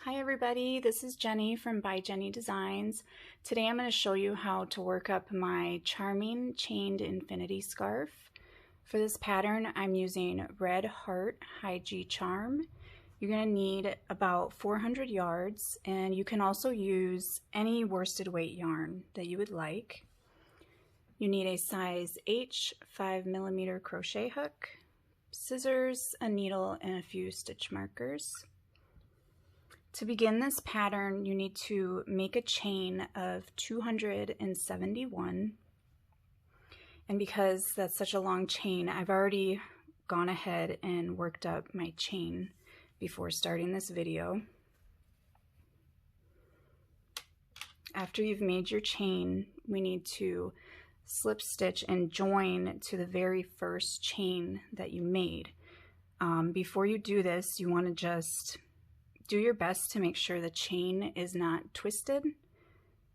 Hi everybody, this is Jenny from By Jenni Designs. Today I'm going to show you how to work up my charming chained infinity scarf. For this pattern I'm using Red Heart High G Charm. You're going to need about 400 yards, and you can also use any worsted weight yarn that you would like. You need a size H 5mm crochet hook, scissors, a needle, and a few stitch markers. To begin this pattern, you need to make a chain of 271. And because that's such a long chain, I've already gone ahead and worked up my chain before starting this video. After you've made your chain, we need to slip stitch and join to the very first chain that you made. Before you do this, you want to just do your best to make sure the chain is not twisted.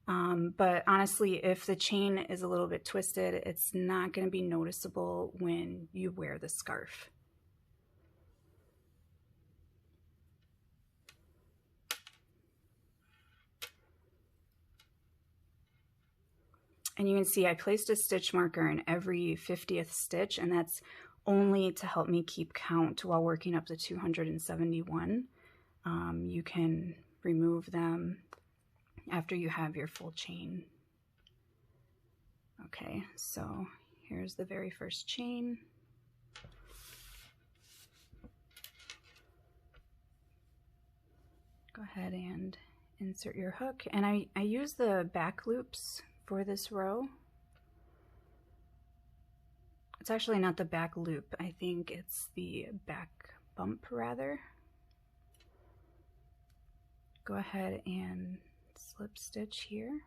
But honestly, if the chain is a little bit twisted, it's not going to be noticeable when you wear the scarf. And you can see I placed a stitch marker in every 50th stitch, and that's only to help me keep count while working up to 271. You can remove them after you have your full chain. Okay, so here's the very first chain. Go ahead and insert your hook, and I use the back loops for this row. It's actually not the back loop, I think it's the back bump rather. Go ahead and slip stitch here.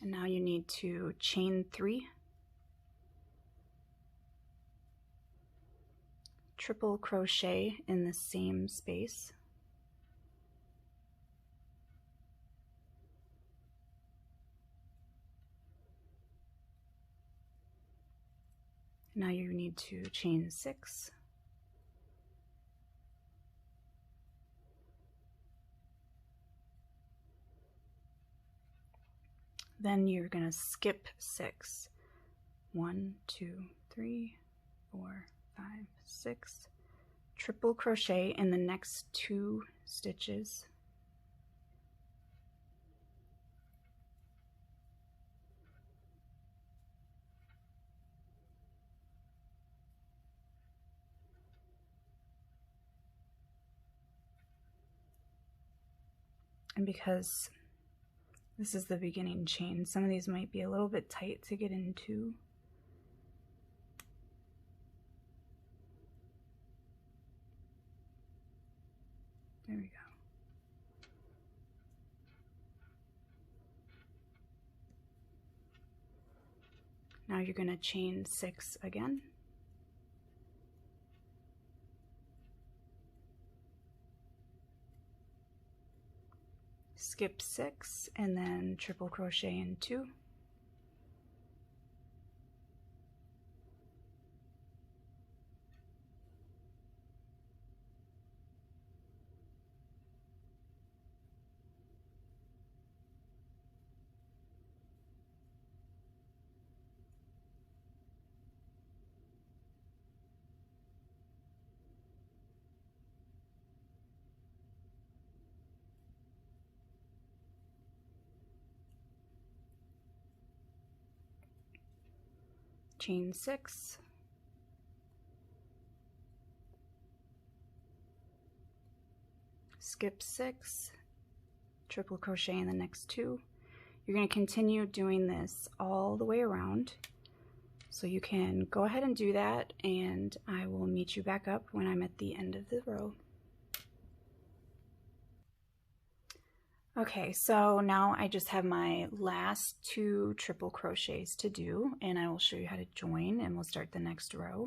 And now you need to chain 3, triple crochet in the same space. Now you need to chain 6. Then you're going to skip 6. 1, 2, 3, 4, 5, 6. Triple crochet in the next 2 stitches. And because this is the beginning chain, some of these might be a little bit tight to get into. There we go. Now you're going to chain 6 again. Skip 6 and then triple crochet in 2. Chain 6, skip 6, triple crochet in the next 2. You're going to continue doing this all the way around, so you can go ahead and do that, and I will meet you back up when I'm at the end of the row. Okay, so now I just have my last 2 triple crochets to do, and I will show you how to join, and we'll start the next row.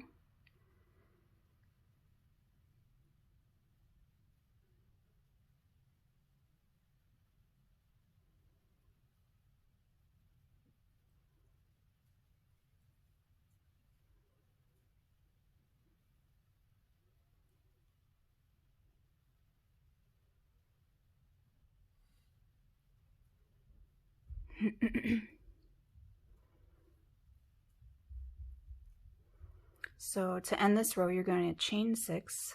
So to end this row, you're going to chain 6,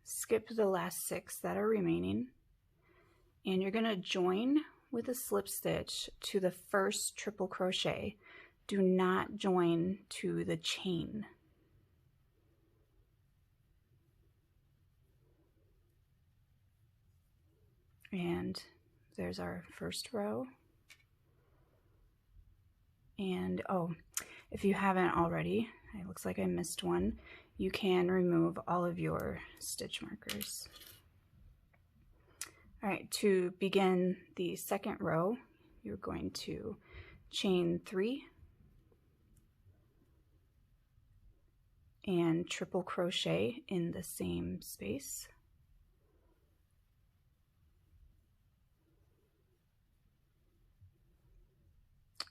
skip the last 6 that are remaining, and you're going to join with a slip stitch to the first triple crochet. Do not join to the chain. And there's our first row. And oh, if you haven't already, it looks like I missed one, you can remove all of your stitch markers. All right, to begin the second row, you're going to chain 3 and triple crochet in the same space.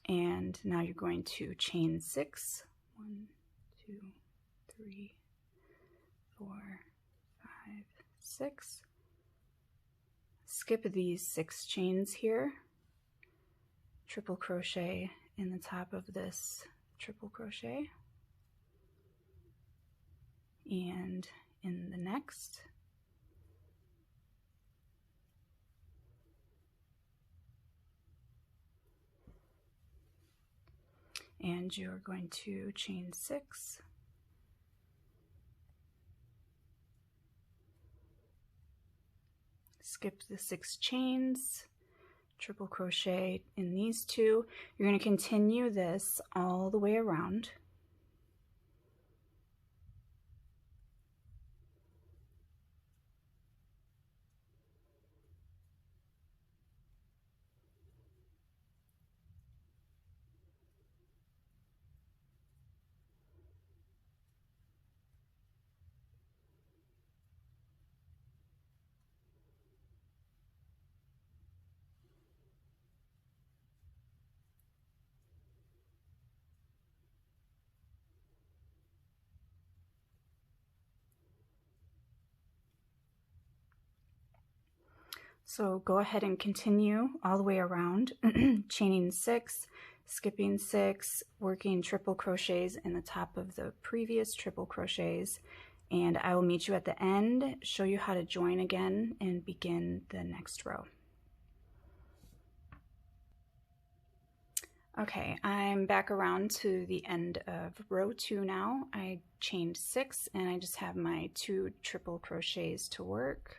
And now you're going to chain 6. 1, 2, 3, 4, 5, 6. Skip these 6 chains here. Triple crochet in the top of this triple crochet. And in the next. And you're going to chain 6, skip the 6 chains, triple crochet in these 2. You're going to continue this all the way around. So go ahead and continue all the way around, chaining 6, skipping 6, working triple crochets in the top of the previous triple crochets, and I will meet you at the end, show you how to join again, and begin the next row. Okay, I'm back around to the end of row 2 now. I chained 6 and I just have my 2 triple crochets to work.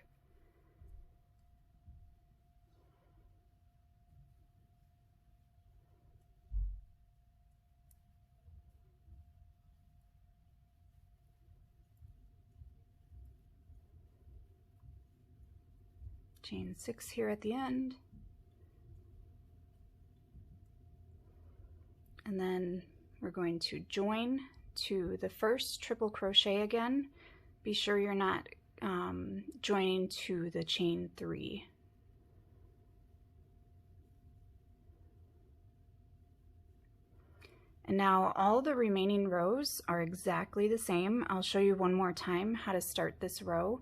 Chain 6 here at the end, and then we're going to join to the first triple crochet again. Be sure you're not joining to the chain 3. And now all the remaining rows are exactly the same. I'll show you one more time how to start this row,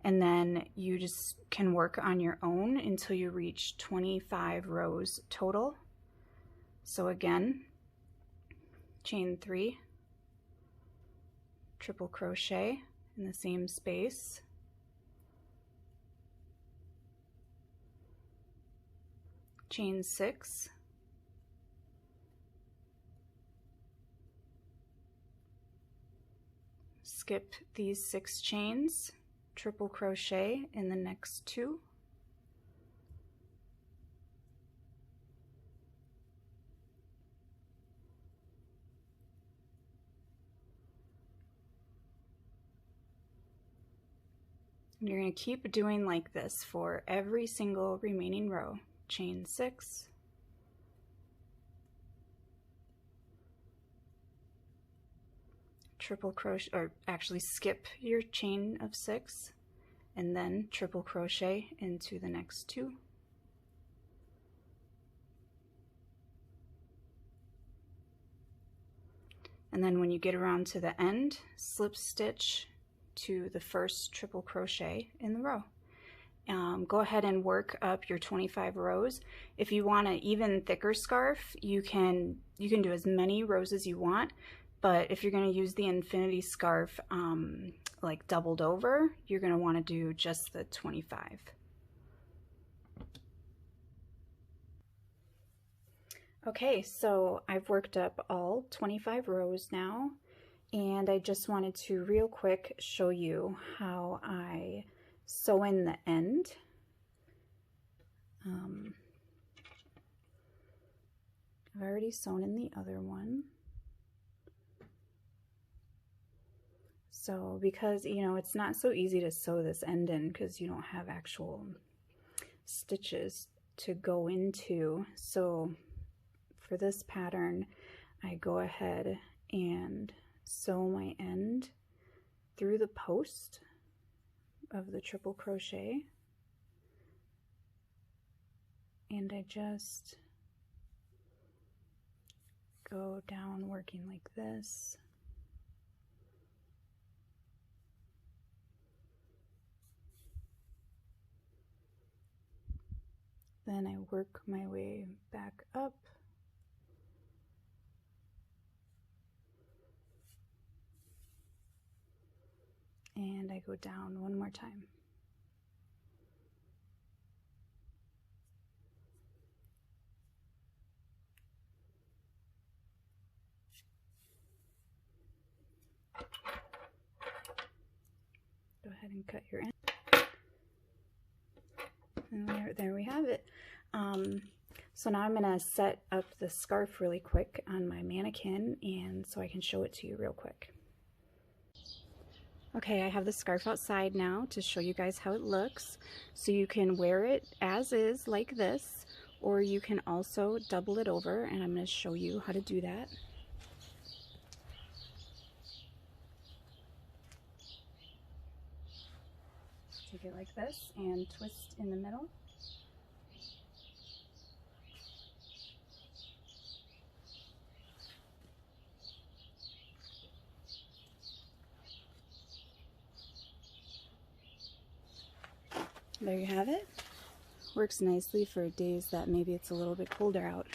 and then you just can work on your own until you reach 25 rows total. So again, chain 3, triple crochet in the same space, chain 6, skip these 6 chains, triple crochet in the next 2, and you're going to keep doing like this for every single remaining row. Chain 6, triple crochet, or actually skip your chain of 6 and then triple crochet into the next 2. And then when you get around to the end, slip stitch to the first triple crochet in the row. go ahead and work up your 25 rows. If you want an even thicker scarf, you can do as many rows as you want, but if you're going to use the infinity scarf like doubled over, you're going to want to do just the 25. Okay, so I've worked up all 25 rows now, and I just wanted to real quick show you how I sew in the end. I've already sewn in the other one. So because, you know, it's not so easy to sew this end in because you don't have actual stitches to go into. So for this pattern, I go ahead and sew my end through the post of the triple crochet, and I just go down working like this. Then I work my way back up. And I go down one more time. Go ahead and cut your end. And there we have it. So now I'm going to set up the scarf really quick on my mannequin, and so I can show it to you real quick. Okay, I have the scarf outside now to show you guys how it looks. So you can wear it as is like this, or you can also double it over, and I'm going to show you how to do that. Take it like this and twist in the middle. There you have it. Works nicely for days that maybe it's a little bit colder out.